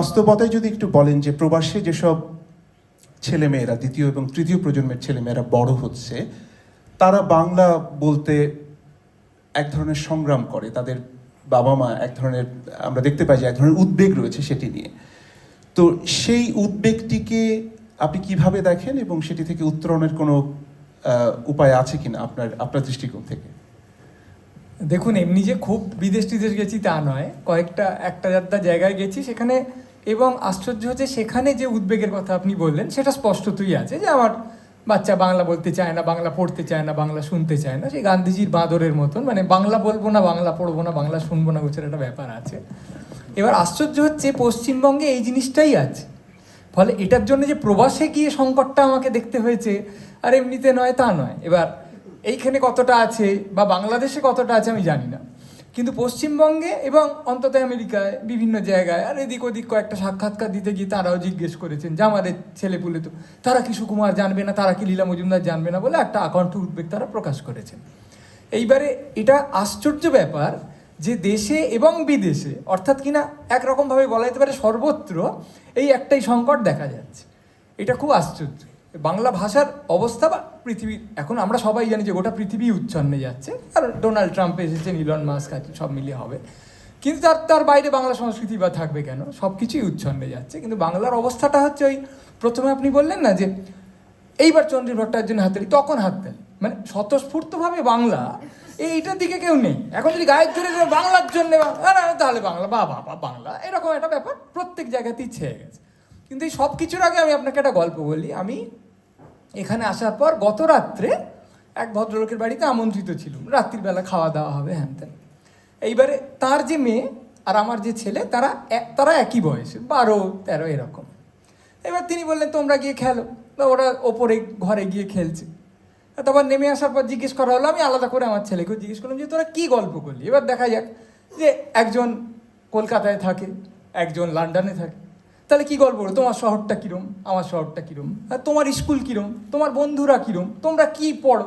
বাস্তবতায় যদি একটু বলেন যে প্রবাসে যেসব ছেলেমেয়েরা দ্বিতীয় এবং তৃতীয় প্রজন্মের ছেলেমেয়েরা বড় হচ্ছে, তারা বাংলা বলতে এক ধরনের সংগ্রাম করে, তাদের বাবা মা এক ধরনের, আমরা দেখতে পাই যে এক ধরনের উদ্বেগ রয়েছে সেটি নিয়ে। তো সেই উদ্বেগটিকে আপনি কিভাবে দেখেন এবং সেটি থেকে উত্তরণের কোনো উপায় আছে কিনা আপনার দৃষ্টিকোণ থেকে? দেখুন, এমনি যে খুব বিদেশ টিদেশ গেছি তা নয়, একটা জায়গায় গেছি সেখানে, এবং আশ্চর্য হচ্ছে সেখানে যে উদ্বেগের কথা আপনি বললেন সেটা স্পষ্টতই আছে যে আমার বাচ্চা বাংলা বলতে চায় না, বাংলা পড়তে চায় না, বাংলা শুনতে চায় না, সেই গান্ধীজির বাঁদরের মতন, মানে বাংলা বলবো না, বাংলা পড়বো না, বাংলা শুনবো না, গোছের একটা ব্যাপার আছে। এবার আশ্চর্য হচ্ছে পশ্চিমবঙ্গে এই জিনিসটাই আছে। ফলে এটার জন্য যে প্রবাসে গিয়ে সংকটটা আমাকে দেখতে হয়েছে আর এমনিতে নয় তা নয়। এবার এইখানে কতটা আছে বা বাংলাদেশে কতটা আছে আমি জানি না, কিন্তু পশ্চিমবঙ্গে এবং অন্তত আমেরিকায় বিভিন্ন জায়গায় আর এদিক ওদিক কয়েকটা সাক্ষাৎকার দিতে গিয়ে তারাও জিজ্ঞেস করেছেন যে আমাদের ছেলেপুলে তো, তারা কি সুকুমার জানবে না, তারা কি লীলা মজুমদার জানবে না, বলে একটা আকণ্ঠ উদ্বেগ তারা প্রকাশ করেছেন। এইবারে এটা আশ্চর্য ব্যাপার যে দেশে এবং বিদেশে, অর্থাৎ কিনা একরকমভাবে বলা যেতে পারে সর্বত্র এই একটাই সংকট দেখা যাচ্ছে। এটা খুব আশ্চর্য। বাংলা ভাষার অবস্থা বা পৃথিবীর, এখন আমরা সবাই জানি যে গোটা পৃথিবী উচ্ছন্নে যাচ্ছে, আর ডোনাল্ড ট্রাম্প এসেছেন, ইলন মাস্ক আছে, সব মিলিয়ে হবে, কিন্তু তার বাইরে বাংলা সংস্কৃতি বা থাকবে কেন? সব কিছুই উচ্ছন্নে যাচ্ছে, কিন্তু বাংলার অবস্থাটা হচ্ছে ওই প্রথমে আপনি বললেন না যে এইবার চন্দ্রী ভট্টাচার্যের হাততালি, তখন হাততালি, মানে স্বতঃস্ফূর্তভাবে বাংলা এইটার দিকে কেউ নেই। এখন যদি গায়ের জোরে বাংলার জন্য তাহলে বাংলা বা বাংলা, এরকম একটা ব্যাপার প্রত্যেক জায়গাতেই ছেয়ে গেছে। কিন্তু এই সব কিছুর আগে আমি আপনাকে একটা গল্প বলি। আমি এখানে আসার পর গত রাত্রে এক ভদ্রলোকের বাড়িতে আমন্ত্রিত ছিলাম, রাত্রির বেলা খাওয়া দাওয়া হবে হ্যান ত্যান। এইবারে তার যে মেয়ে আর আমার যে ছেলে, তারা একই বয়সে, 12-13 এরকম। এবার তিনি বললেন তোমরা গিয়ে খেলো, তা ওরা ওপরে ঘরে গিয়ে খেলছে। তারপর নেমে আসার পর জিজ্ঞেস করা হলো, আমি আলাদা করে আমার ছেলেকেও জিজ্ঞেস করলাম যে তোরা কী গল্প করলি। এবার দেখা যাক যে একজন কলকাতায় থাকে, একজন লন্ডনে থাকে, তাহলে কী গল্প করো, তোমার শহরটা কীরম, আমার শহরটা কীরম, আর তোমার স্কুল কীরম, তোমার বন্ধুরা কীরম, তোমরা কী পড়ো,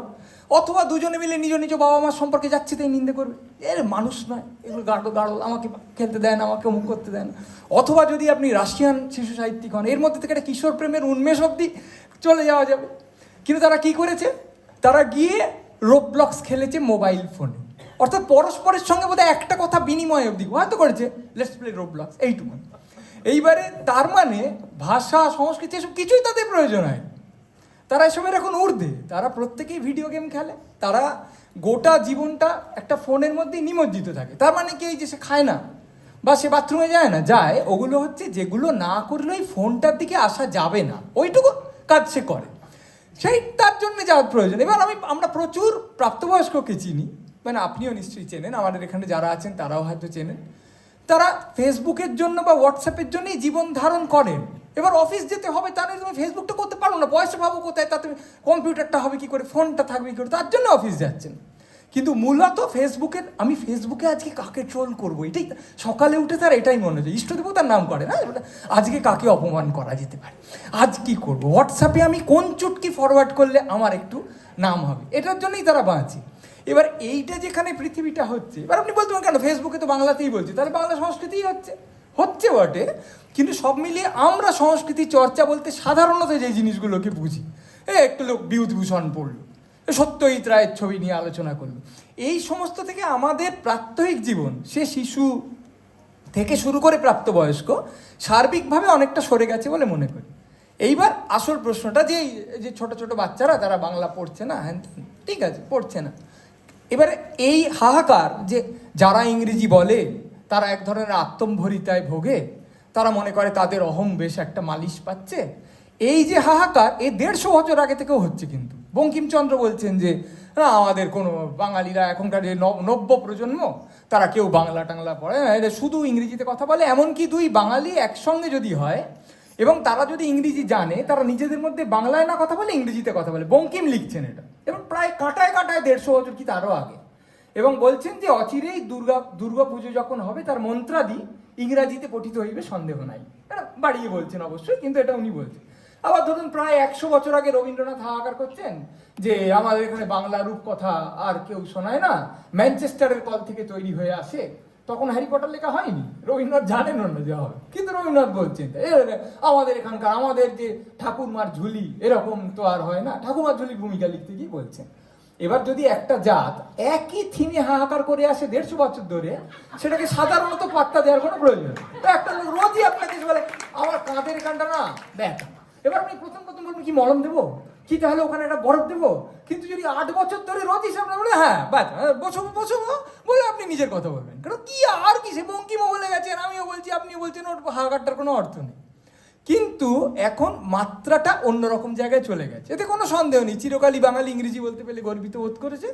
অথবা দুজনে মিলে নিজ নিজ বাবা মার সম্পর্কে যাচ্ছে তাই নিন্দে করবে, এর মানুষ নয়, এগুলো গাড়ো, আমাকে খেলতে দেয় না, আমাকে অমুক করতে দেয় না। অথবা যদি আপনি রাশিয়ান শিশু সাহিত্যিক হন, এর মধ্যে থেকে একটা কিশোর প্রেমের উন্মেষ অবধি চলে যাওয়া যাবে। কিন্তু তারা কি করেছে, তারা গিয়ে রোবলক্স খেলেছে মোবাইল ফোনে, অর্থাৎ পরস্পরের সঙ্গে বোধহয় একটা কথা বিনিময় অবধি হয়তো করেছে, লেটস প্লে রোবলক্স, এইটুকু। এইবারে তার মানে ভাষা সংস্কৃতি এসব কিছুই তাদের প্রয়োজন হয়, তারা এসবের এখন ঊর্ধ্বে, তারা প্রত্যেকেই ভিডিও গেম খেলে, তারা গোটা জীবনটা একটা ফোনের মধ্যেই নিমজ্জিত থাকে। তার মানে কি, এই যে সে খায় না বা সে বাথরুমে যায় না, যায়, ওগুলো হচ্ছে যেগুলো না করলেই ফোনটার দিকে আসা যাবে না, ওইটুকু কাজ সে করে, সেই তার জন্য যাওয়ার প্রয়োজন। এবার আমরা প্রচুর প্রাপ্তবয়স্ককে চিনি, মানে আপনিও নিশ্চয়ই চেনেন, আমাদের এখানে যারা আছেন তারাও হয়তো চেনেন, তারা ফেসবুকের জন্য বা হোয়াটসঅ্যাপের জন্যই জীবন ধারণ করেন। এবার অফিস যেতে হবে, তার তুমি ফেসবুকটা করতে পারো না, পয়সা পাবো কোথায়, তাতে কম্পিউটারটা হবে কী করে, ফোনটা থাকবে কী করে, তার জন্য অফিস যাচ্ছেন। কিন্তু মূলত আমি ফেসবুকে আজকে কাকে ট্রোল করবো, এটাই সকালে উঠে তার এটাই মনে হয়, ইষ্টদেবতার নাম করে না, আজকে কাকে অপমান করা যেতে পারে, আজ কি করবো, হোয়াটসঅ্যাপে আমি কোন চুটকি ফরওয়ার্ড করলে আমার একটু নাম হবে, এটার জন্যই তারা বাঁচে। এবার এইটা যেখানে পৃথিবীটা হচ্ছে, এবার আপনি বলতে পারেন কেন ফেসবুকে তো বাংলাতেই বলছে, তাহলে বাংলা সংস্কৃতিই হচ্ছে বটে, কিন্তু সব মিলিয়ে আমরা সংস্কৃতি চর্চা বলতে সাধারণত যে জিনিসগুলোকে বুঝি, একটু লোক বিভূতিভূষণ পড়লো, সত্যজিৎ রায়ের ছবি নিয়ে আলোচনা করলো, এই সমস্ত থেকে আমাদের প্রাত্যহিক জীবন, সে শিশু থেকে শুরু করে প্রাপ্তবয়স্ক, সার্বিকভাবে অনেকটা সরে গেছে বলে মনে করি। এইবার আসল প্রশ্নটা যে ছোট ছোট বাচ্চারা তারা বাংলা পড়ছে না, হ্যাঁ ঠিক আছে পড়ছে না, এবারে এই হাহাকার যে যারা ইংরেজি বলে তারা এক ধরনের আত্মম্ভরিতায় ভোগে, তারা মনে করে তাদের অহং বেশ একটা মালিশ পাচ্ছে, এই যে হাহাকার, এই 150 বছর আগে থেকেও হচ্ছে। কিন্তু বঙ্কিমচন্দ্র বলছেন যে না, আমাদের কোনো বাঙালিরা এখনকার যে নব্য প্রজন্ম তারা কেউ বাংলা টাংলা পড়ে, শুধু ইংরেজিতে কথা বলে, এমনকি দুই বাঙালি একসঙ্গে যদি হয় এবং তারা যদি ইংরেজি জানে, তারা নিজেদের মধ্যে বাংলায় না কথা বলে ইংরেজিতে কথা বলে। বঙ্কিম লিখছেন এটা, এবং প্রায় কাটায় 150 বছর কি তারও আগে, এবং বলছেন যে অচিরেই দুর্গা পুজো যখন হবে তার মন্ত্রাদি ইংরাজিতে পঠিত হইবে সন্দেহ নাই। এটা বাড়িয়ে বলছেন অবশ্যই, কিন্তু এটা উনি বলছেন। আবার ধরুন প্রায় 100 বছর আগে রবীন্দ্রনাথ হাহাকার করছেন যে আমাদের এখানে বাংলা রূপকথা আর কেউ শোনায় না, ম্যানচেস্টারের কল থেকে তৈরি হয়ে আসে, তখন হ্যারি পটার লেখা হয়নি, রবীন্দ্রনাথ জানেন না যে হবে, কিন্তু রবীন্দ্রনাথ বলছেন আমাদের এখানকার আমাদের যে ঠাকুরমার ঝুলি এরকম তো আর হয় না, ঠাকুরমার ঝুলির ভূমিকা লিখতে গিয়ে বলছেন। এবার যদি একটা জাত একই থিমে হাহাকার করে আসে 150 বছর ধরে, সেটাকে সাধারণত পাত্তা দেওয়ার কোনো প্রয়োজন নেই। তো একটা লোক রোজই আপনাকে বলে আমার কাঁধের এখানটা না ব্যথা, এবার আপনি প্রথম বলবেন কি মলম দেবো, কি তাহলে ওখানে একটা বরফ দেবো, কিন্তু যদি 8 বছর ধরে রোজই সামনে বলে হ্যাঁ বাস বসবো বলে আপনি নিজের কথা বলবেন, কারণ কি আর কি সে বঙ্কিমও বলে গেছেন, আমিও বলছি আপনিও বলছেন, ওর হাহাকারটার কোনো অর্থ নেই। কিন্তু এখন মাত্রাটা অন্যরকম জায়গায় চলে গেছে, এতে কোনো সন্দেহ নেই। চিরকালই বাঙালি ইংরেজি বলতে পেলে গর্বিত বোধ করেছে,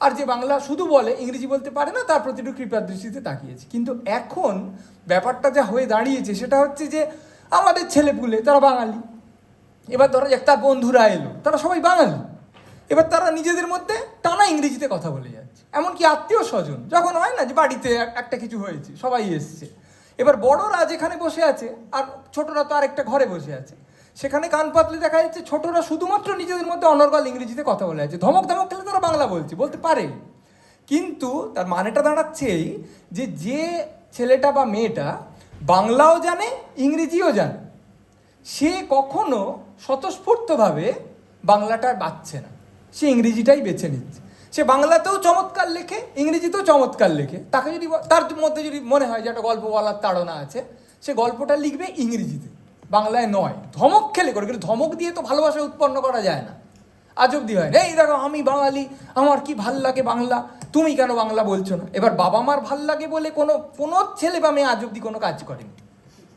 আর যে বাংলা শুধু বলে ইংরেজি বলতে পারে না তার প্রতি একটু কৃপার দৃষ্টিতে তাকিয়েছে। কিন্তু এখন ব্যাপারটা যা হয়ে দাঁড়িয়েছে সেটা হচ্ছে যে আমাদের ছেলেপুলে তারা বাঙালি, এবার ধরা যাক তার বন্ধুরা এলো তারা সবাই বাঙালি, এবার তারা নিজেদের মধ্যে টানা ইংরেজিতে কথা বলে যাচ্ছে। এমনকি আত্মীয় স্বজন যখন হয় না যে বাড়িতে একটা কিছু হয়েছে সবাই এসছে, এবার বড়রা যেখানে বসে আছে আর ছোটরা তো আরেকটা ঘরে বসে আছে, সেখানে কান পাতলে দেখা যাচ্ছে ছোটরা শুধুমাত্র নিজেদের মধ্যে অনর্গল ইংরেজিতে কথা বলে আছে, ধমক খেলে তারা বাংলা বলতে পারে। কিন্তু তার মানেটা দাঁড়াচ্ছে এই যে যে ছেলেটা বা মেয়েটা বাংলাও জানে ইংরেজিও জানে, সে কখনো স্বতঃস্ফূর্তভাবে বাংলাটা বাচ্ছে না, সে ইংরেজিটাই বেছে নিচ্ছে। সে বাংলাতেও চমৎকার লেখে, ইংরেজিতেও চমৎকার লেখে। তাকে যদি তার মধ্যে যদি মনে হয় যে একটা গল্প বলার তাড়না আছে, সে গল্পটা লিখবে ইংরেজিতে, বাংলায় নয়। ধমক খেলে করে, কিন্তু ধমক দিয়ে তো ভালোবাসা উৎপন্ন করা যায় না, আজ অব্দি হয় না। এই দেখো আমি বাঙালি, আমার কি ভাল লাগে বাংলা, তুমি কেন বাংলা বলছো না? এবার বাবা মার ভাল লাগে বলে কোনো ছেলে বা মেয়ে আজ অব্দি কোনো কাজ করেনি।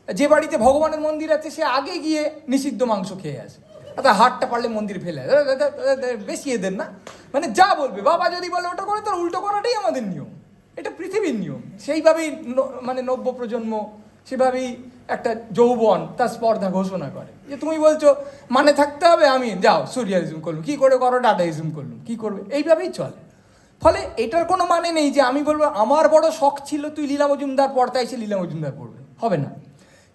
যে বাড়িতে ভগবানের মন্দির আছে সে আগে গিয়ে নিষিদ্ধ মাংস খেয়ে আসে, তার হাতটা পারলে মন্দির ফেলে বেশি এদের না, মানে যা বলবে বাবা যদি বলে ওটা করে, তার উল্টো করাটাই আমাদের নিয়ম, এটা পৃথিবীর নিয়ম। সেইভাবেই মানে নব্য প্রজন্ম সেভাবেই একটা যৌবন তার স্পর্ধা ঘোষণা করে যে তুমি বলছো মানে থাকতে হবে, আমি যাও সুরিয়ালিজম করলুম, কী করে করো ডাটাইজম করলুম, কী করবে, এইভাবেই চলে। ফলে এটার কোনো মানে নেই যে আমি বলবো আমার বড় শখ ছিল তুই লীলা মজুমদার পড়তা, এসে লীলা মজুমদার পড়বে, হবে না।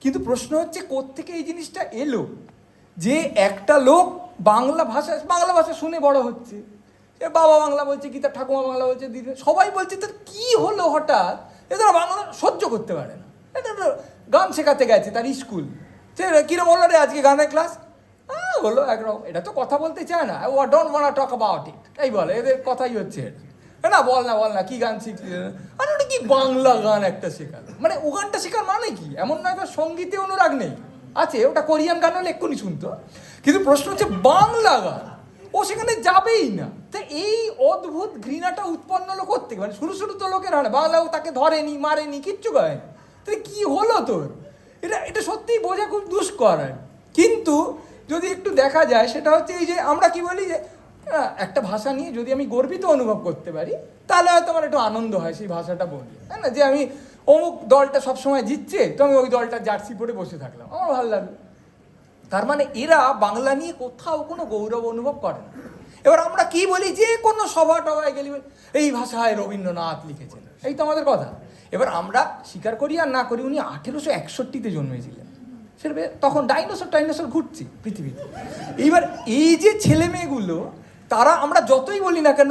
কিন্তু প্রশ্ন হচ্ছে কোত্থেকে এই জিনিসটা এলো যে একটা লোক বাংলা ভাষা শুনে বড় হচ্ছে, সে বাবা বাংলা বলছে কি তার ঠাকুমা বাংলা বলছে, দিদি সবাই বলছে, তার কি হলো হঠাৎ, এ তারা বাংলা সহ্য করতে পারে না। এটা গান শেখাতে গেছে তার স্কুল, সে কিরম হলো রে আজকে গানের ক্লাস, বললো একরকম, এটা তো কথা বলতে চায় না, ও don't want to talk about it, এই বলে এদের কথাই হচ্ছে এটা, না বল না কি গান শিখছি, আর ওটা কি বাংলা গান একটা শেখালো, মানে ও গানটা শেখার মানে কি? এমন নয় তার সঙ্গীতে অনুরাগ নেই, আছে, ওটা কোরিয়ান গান হলে এক্ষুনি শুনতো, কিন্তু প্রশ্ন হচ্ছে বাংলা গান ও সেখানে যাবেই না। তো এই অদ্ভুত ঘৃণাটা উৎপন্ন হলো কোত্থেকে? মানে শুরু তো লোকের হয় না, বাংলাও তাকে ধরেনি মারেনি কিচ্ছু করেনি, তাই কি হলো তোর? এটা সত্যিই বোঝা খুব দুষ্কর। কিন্তু যদি একটু দেখা যায় সেটা হচ্ছে এই যে আমরা কি বলি যে একটা ভাষা নিয়ে যদি আমি গর্বিত অনুভব করতে পারি তাহলে হয়তো আমার একটু আনন্দ হয় সেই ভাষাটা বলি, তাই না? যে আমি অমুক দলটা সবসময় জিতছে তো আমি ওই দলটার জার্সি পরে বসে থাকলাম, আমার ভালো লাগলো। তার মানে এরা বাংলা নিয়ে কোথাও কোনো গৌরব অনুভব করে না। এবার আমরা কি বলি, যে কোনো সভা টভায় গেলি এই ভাষায় রবীন্দ্রনাথ লিখেছেন, এই তো আমাদের কথা। এবার আমরা স্বীকার করি আর না করি উনি 1861-তে জন্মেছিলেন, সেটা তখন ডাইনোসর ঘুরছে পৃথিবীতে। এইবার এই যে ছেলে মেয়েগুলো তারা আমরা যতই বলি না কেন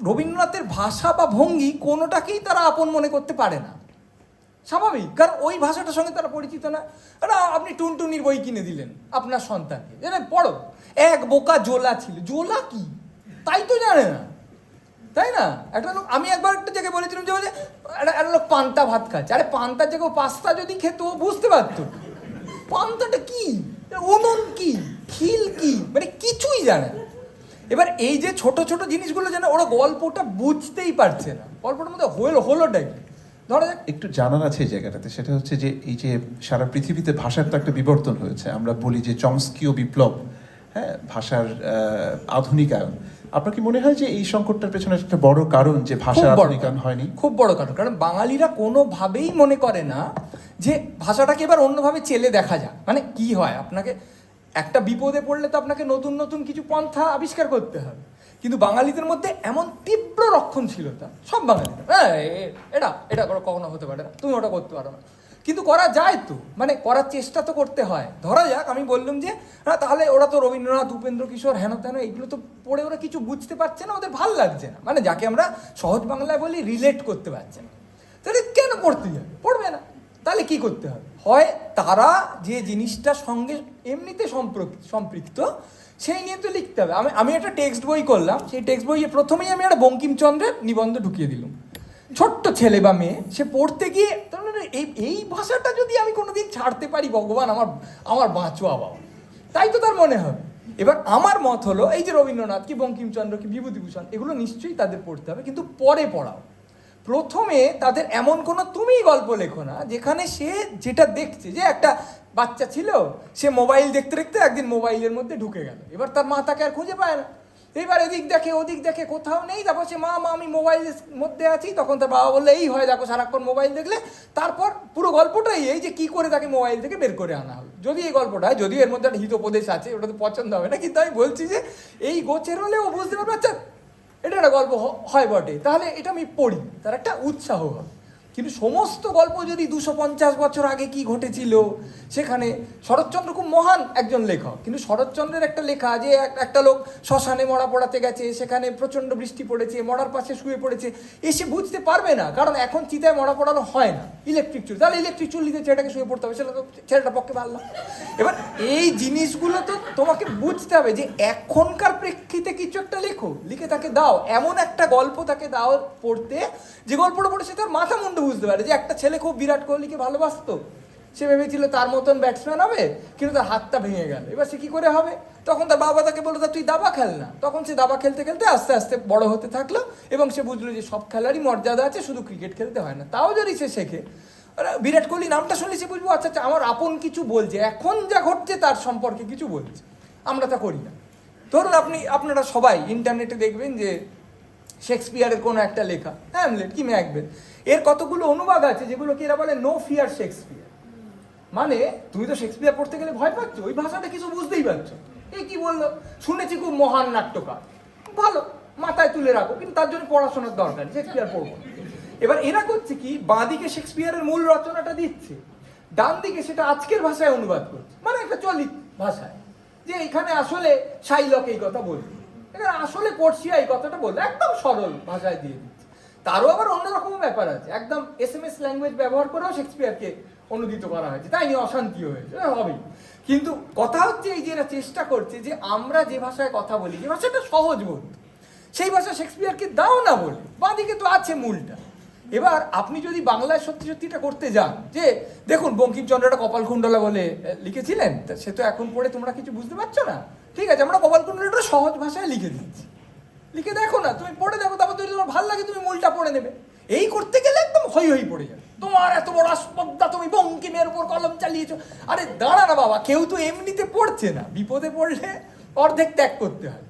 রবীন্দ্রনাথের ভাষা বা ভঙ্গি কোনোটাকেই তারা আপন মনে করতে পারে না, স্বাভাবিক, কারণ ওই ভাষাটার সঙ্গে তারা পরিচিত না। আপনি টুনটুনির বই কিনে দিলেন আপনার সন্তানকে, জানেন পড়ো, এক বোকা জোলা ছিল, জোলা কি তাই তো জানে না, তাই না? একটা লোক, আমি একবার একটা জায়গায় বলেছিলাম যে একটা লোক পান্তা ভাত খাচ্ছে, আরে পান্তার জায়গায় পাস্তা যদি খেত ও বুঝতে পারতো পান্তাটা কি, উনুন কি, খিল কি, মানে কিছুই জানে না। এবার এই যে ছোট ছোট জিনিসগুলো জানে, ওরা গল্পটা বুঝতেই পারছে না, গল্পটার মধ্যে হলোটা কি। ধরা যাক একটু জানার আছে এই জায়গাটাতে, সেটা হচ্ছে যে এই যে সারা পৃথিবীতে ভাষার তো একটা বিবর্তন হয়েছে, আমরা বলি যে চমস্কিয় বিপ্লব, হ্যাঁ, ভাষার আধুনিকায়ন। আপনার কি মনে হয় যে এই সংকটটার পেছনে একটা বড় কারণ যে ভাষার আধুনিকায়ন হয়নি? খুব বড় কারণ, কারণ বাঙালিরা কোনোভাবেই মনে করে না যে ভাষাটাকে এবার অন্যভাবে চেলে দেখা যাক। মানে কি হয়, আপনাকে একটা বিপদে পড়লে তো আপনাকে নতুন নতুন কিছু পন্থা আবিষ্কার করতে হবে, কিন্তু বাঙালিদের মধ্যে এমন তীব্র রক্ষণশীলতা, সব বাঙালিদের, এটা কখনো হতে পারে না, তুমি ওটা করতে পারো না, কিন্তু করা যায় তো, মানে করার চেষ্টা তো করতে হয়। ধরা যাক আমি বললাম যে তাহলে ওরা তো রবীন্দ্রনাথ, উপেন্দ্র কিশোর, হেন তেন এগুলো তো পড়ে ওরা কিছু বুঝতে পারছে না, ওদের ভাল লাগছে না, মানে যাকে আমরা সহজ বাংলায় বলি রিলেট করতে পারছে না। পড়তে যাবে, পড়বে না। তাহলে কি করতে হবে? হয় তারা যে জিনিসটার সঙ্গে এমনিতে সম্পৃক্ত সেই নিয়ে তো লিখতে হবে। আমি একটা টেক্সট বই করলাম, সেই টেক্সট বইয়ে প্রথমেই আমি একটা বঙ্কিমচন্দ্রের নিবন্ধ ঢুকিয়ে দিলাম। ছোট্ট ছেলে বা মেয়ে সে পড়তে গিয়ে তার মানে এই ভাষাটা যদি আমি কোনোদিন ছাড়তে পারি, ভগবান আমার বাঁচোয়া বাবা, তাই তো তার মনে হবে। এবার আমার মত হলো এই যে রবীন্দ্রনাথ কি বঙ্কিমচন্দ্র কি বিভূতিভূষণ এগুলো নিশ্চয়ই তাদের পড়তে হবে, কিন্তু পরে পড়াও। প্রথমে তাদের এমন কোনো তুমিই গল্প লেখো না যেখানে সে যেটা দেখছে, যে একটা বাচ্চা ছিল সে মোবাইল দেখতে দেখতে একদিন মোবাইলের মধ্যে ঢুকে গেল, এবার তার মা তাকে আর খুঁজে পায় না, এবার এদিক দেখে ওদিক দেখে কোথাও নেই, তারপর সে মা আমি মোবাইলের মধ্যে আছি, তখন তার বাবা বললে এই হয় দেখো সারাক্ষণ মোবাইল দেখলে। তারপর পুরো গল্পটাই এই যে কি করে তাকে মোবাইল থেকে বের করে আনা হলো। যদি এই গল্পটা, যদিও এর মধ্যে একটা হিতোপদেশ আছে, ওটা তো পছন্দ হবে না, কিন্তু আমি বলছি যে এই গোছের হলে ও বুঝতে পারবে আচ্ছা এটা একটা গল্প হয় বটে, তাহলে এটা আমি পড়ি, তার একটা উৎসাহ হয়। কিন্তু সমস্ত গল্প যদি 250 বছর আগে কি ঘটেছিল, সেখানে শরৎচন্দ্র খুব মহান একজন লেখক, কিন্তু শরৎচন্দ্রের একটা লেখা যে একটা লোক শ্মশানে মরা পড়াতে গেছে, সেখানে প্রচণ্ড বৃষ্টি পড়েছে, মরার পাশে শুয়ে পড়েছে, এসে বুঝতে পারবে না, কারণ এখন চিতায় মরা পড়ানো হয় না, ইলেকট্রিক চুল, তাহলে ইলেকট্রিক চুল দিতে ছেলেটাকে শুয়ে পড়তে হবে, সেটা তো ছেলেটার পক্ষে ভালো না। এবার এই জিনিসগুলো তো তোমাকে বুঝতে হবে যে এখনকার প্রেক্ষিতে কিছু একটা লেখো, লিখে তাকে দাও, এমন একটা গল্প তাকে দাও পড়তে, যে গল্পটা পড়ে সে তার মাথা মুন্ডু বুঝতে পারে। যে একটা ছেলে খুব বিরাট কোহলিকে ভালোবাসতো, সে ভেবেছিল তার মতন ব্যাটসম্যান হবে, কিন্তু তার হাতটা ভেঙে গেল, এবার সে কি করে হবে? তখন তার বাবা তাকে বললো তুই দাবা খেল না, তখন সে দাবা খেলতে খেলতে আস্তে আস্তে বড় হতে থাকলো, এবং সে বুঝলো যে সব খেলারই মর্যাদা আছে, শুধু ক্রিকেট খেলতে হয় না। তাও যদি সে শেখে, বিরাট কোহলি নামটা শুনলে সে বুঝবো আচ্ছা আচ্ছা আমার আপন কিছু বলছে, এখন যা ঘটছে তার সম্পর্কে কিছু বলছে, আমরা তা করি না। ধরুন আপনারা সবাই ইন্টারনেটে দেখবেন যে শেক্সপিয়ারের কোনো একটা লেখা, হ্যামলেট কি ম্যাকবেথ, এর কতগুলো অনুবাদ আছে যেগুলোকে এরা বলে নো ফিয়ার শেক্সপিয়ার। মানে তুমি তো শেক্সপিয়ার পড়তে গেলে ভয় পাচ্ছ, ওই ভাষাটা কিছু বুঝতেই পারছো, এই কি বললো, শুনেছি খুব মহান নাট্যকার, ভালো, মাথায় তুলে রাখো, কিন্তু তার জন্য পড়াশোনার দরকার, শেক্সপিয়ার পড়বো। এবার এরা করছে কি, বাঁদিকে শেক্সপিয়ারের মূল রচনাটা দিচ্ছে, ডান দিকে সেটা আজকের ভাষায় অনুবাদ করছে, মানে একটা চলিত ভাষায়, যে এখানে আসলে শাইলক এই কথা বলবে, এখানে আসলে পড়শিয়া এই কথাটা বললো, একদম সরল ভাষায় দিয়ে দিচ্ছে। তারও আবার অন্যরকম ব্যাপার আছে, একদম SMS ল্যাঙ্গুয়েজ ব্যবহার করেও শেক্সপিয়ারকে অনুদিত করা হয়েছে, তাই নিয়ে অশান্তিও হয়েছে, হবেই। কিন্তু কথা হচ্ছে এই যে এরা চেষ্টা করছে যে আমরা যে ভাষায় কথা বলি, যে ভাষাটা সহজ বোধ, সেই ভাষা শেক্সপিয়ারকে দাও না বলে, বাঁদিকে তো আছে মূলটা। এবার আপনি যদি বাংলায় সত্যি সত্যিটা করতে যান, যে দেখুন বঙ্কিমচন্দ্রটা কপালকুণ্ডলা বলে লিখেছিলেন, সে তো এখন পড়ে তোমরা কিছু বুঝতে পারছো না, ঠিক আছে আমরা কপালকুণ্ডলাটা সহজ ভাষায় লিখে দিচ্ছি, লিখে দেখো না, তুমি পড়ে দেখো, তারপর যদি তোমার ভালো লাগে তুমি মূলটা পড়ে নেবে। এই করতে গেলে একদম হই হই পড়ে যাবে, তোমার এত বড় স্পর্ধা, তুমি বঙ্কিমের উপর কলম চালিয়েছো। আরে দাঁড়া না বাবা, কেউ তো এমনিতে পড়ছে না, বিপদে পড়লে অর্ধেক ত্যাগ করতে হয়,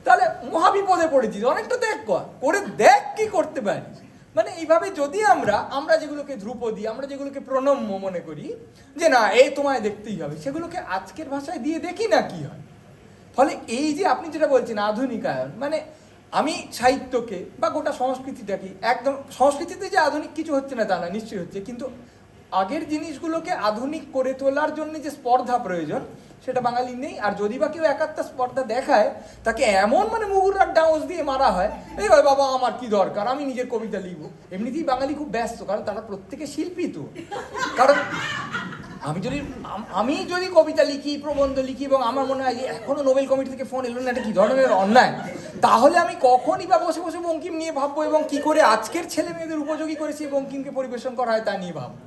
তাহলে মহাবিপদে পড়েছিস, অনেকটা ত্যাগ করে দেখ কি করতে পারিস। মানে এইভাবে যদি আমরা যেগুলোকে ধ্রুপদী, আমরা যেগুলোকে প্রণম্য মনে করি, যে না এই তোমায় দেখতেই হবে, সেগুলোকে আজকের ভাষায় দিয়ে দেখি না কি হয়। ফলে এই যে আপনি যেটা বলছেন আধুনিকায়ন, মানে আমি সাহিত্যকে বা গোটা সংস্কৃতিটাকে একদম, সংস্কৃতিতে যে আধুনিক কিছু হচ্ছে না তা না, নিশ্চয়ই হচ্ছে, কিন্তু আগের জিনিসগুলোকে আধুনিক করে তোলার জন্য যে স্পর্ধা প্রয়োজন সেটা বাঙালির নেই। আর যদি বা কেউ একাত্তা স্পর্ধা দেখায়, তাকে এমন মানে মুগুরার ডাউস দিয়ে মারা হয়, এই ভাই বাবা আমার কি দরকার, আমি নিজের কবিতা লিখবো। এমনিতেই বাঙালি খুব ব্যস্ত, কারণ তারা প্রত্যেকে শিল্পী তো, কারণ আমি যদি কবিতা লিখি, প্রবন্ধ লিখি, এবং আমার মনে হয় যে এখনো নোবেল কমিটি থেকে ফোন এলো না, এটা কি ধরনের অন্যায়, তাহলে আমি কখনই বা বসে বসে বঙ্কিম নিয়ে ভাববো, এবং কি করে আজকের ছেলে মেয়েদের উপযোগী করে সেই বঙ্কিমকে পরিবেশন করা হয় তা নিয়ে ভাববো।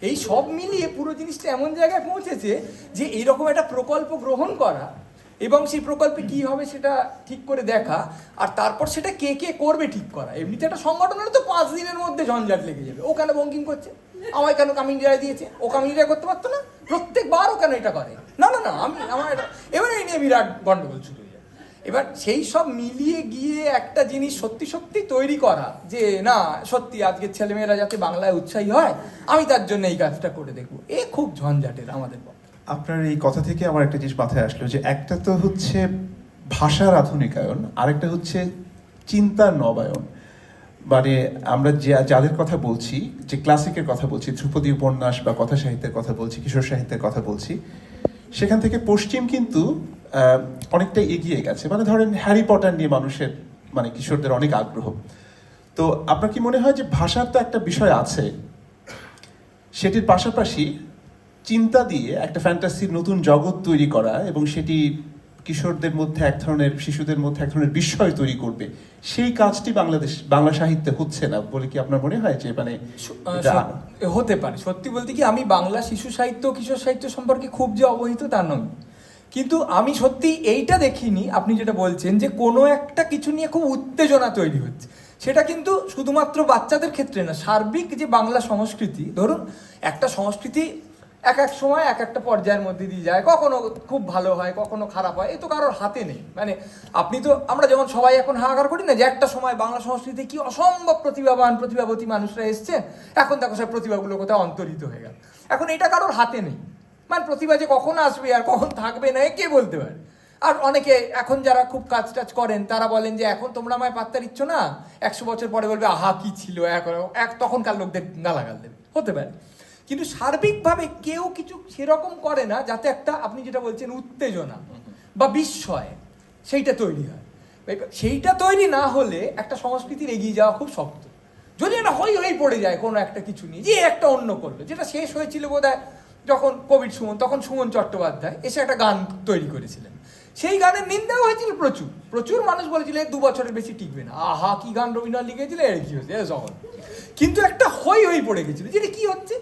এই সব মিলিয়ে পুরো জিনিসটা এমন জায়গায় পৌঁছেছে যে এইরকম একটা প্রকল্প গ্রহণ করা, এবং সেই প্রকল্পে কি হবে সেটা ঠিক করে দেখা, আর তারপর সেটা কে কে করবে ঠিক করা। এমনিতে একটা সংগঠন হলে তো 5 দিনের মধ্যে ঝঞ্ঝাট লেগে যাবে, ও কেন বঙ্কিম করছে, আমায় কেন কামিনী রায় দিয়েছে, ও কামিনী রায় করতে পারতো না, প্রত্যেকবার ও কেন এটা করে, না না না আমার এটা, এবার এই নিয়ে বিরাট গন্ডগোল শুরু হয়ে যায়। এবার সেই সব মিলিয়ে গিয়ে একটা জিনিস সত্যি সত্যি তৈরি করা, যে না সত্যি আজকের ছেলেমেয়েরা যাতে বাংলায় উৎসাহী হয়, আমি তার জন্য এই কাজটা করে দেখবো, এ খুব ঝঞ্ঝাটের আমাদের পক্ষে। আপনার এই কথা থেকে আমার একটা জিনিস মাথায় আসলো, যে একটা তো হচ্ছে ভাষার আধুনিকায়ন, আরেকটা হচ্ছে চিন্তার নবায়ন। মানে আমরা যাদের কথা বলছি, যে ক্লাসিকের কথা বলছি, ধ্রুপদী উপন্যাস বা কথা সাহিত্যের কথা বলছি, কিশোর সাহিত্যের কথা বলছি, সেখান থেকে পশ্চিম কিন্তু অনেকটা এগিয়ে গেছে। মানে ধরেন হ্যারি পটার নিয়ে মানুষের, মানে কিশোরদের অনেক আগ্রহ। তো আপনার কি মনে হয় যে ভাষার তো একটা বিষয় আছে, সেটির পাশাপাশি চিন্তা দিয়ে একটা ফ্যান্টাসির নতুন জগৎ তৈরি করা এবং সেটি কিশোরদের মধ্যে এক ধরনের, শিশুদের মধ্যে এক ধরনের বিস্ময় তৈরি করবে, সেই কাজটি বাংলা সাহিত্যে হচ্ছে না বলে কি আপনার মনে হয়? যে মানে হতে পারে। সত্যি বলতে কি, আমি বাংলা শিশু সাহিত্য কিশোর সাহিত্য সম্পর্কে খুব যে অবহিত তা নয়, কিন্তু আমি সত্যি এইটা দেখিনি আপনি যেটা বলছেন যে কোনো একটা কিছু নিয়ে খুব উত্তেজনা তৈরি হচ্ছে। সেটা কিন্তু শুধুমাত্র বাচ্চাদের ক্ষেত্রে না, সার্বিক যে বাংলা সংস্কৃতি, ধরুন একটা সংস্কৃতি এক এক সময় এক একটা পর্যায়ের মধ্যে দিয়ে যায়, কখনো খুব ভালো হয়, কখনো খারাপ হয়, এ তো কারোর হাতে নেই। মানে আপনি তো, আমরা যেমন সবাই এখন হাহাকার করি না যে একটা সময় বাংলা সংস্কৃতিতে কি অসম্ভব প্রতিভাবান প্রতিভাবতী মানুষরা এসছে, এখন দেখো সব প্রতিভাগুলো কোথাও অন্তরিত হয়ে গেল। এখন এটা কারোর হাতে নেই, মানে প্রতিভা যে কখন আসবে আর কখন থাকবে না, কে বলতে পারে। আর অনেকে এখন যারা খুব কাজ টাজ করেন তারা বলেন যে এখন তোমরা আমায় পাত্তা দিচ্ছ না, 100 বছর পরে বলবে আহা কি ছিল, তখনকার লোকদের গালাগাল দেবে, হতে পারে। কিন্তু সার্বিকভাবে কেউ কিছু সেরকম করে না যাতে একটা, আপনি যেটা বলছেন, উত্তেজনা বা বিস্ময় সেইটা তৈরি হয়। সেইটা তৈরি না হলে একটা সংস্কৃতির এগিয়ে যাওয়া খুব শক্ত। যদি একটা হই পড়ে যায় কোনো একটা কিছু নিয়ে, যে একটা অন্য করবে, যেটা শেষ হয়েছিল বোধহয় যখন কোভিড সুমন, তখন সুমন চট্টোপাধ্যায় এসে একটা গান তৈরি করেছিলেন। সেই গানের নিন্দাও হয়েছিল প্রচুর, প্রচুর মানুষ বলেছিল 2 বছরের বেশি টিকবে না, আহা কি গান রবীন্দ্রনাথ লিখেছিল, এর কি হয়েছে সকল। কিন্তু একটা হই পড়ে গেছিল, যেটা কি হচ্ছে,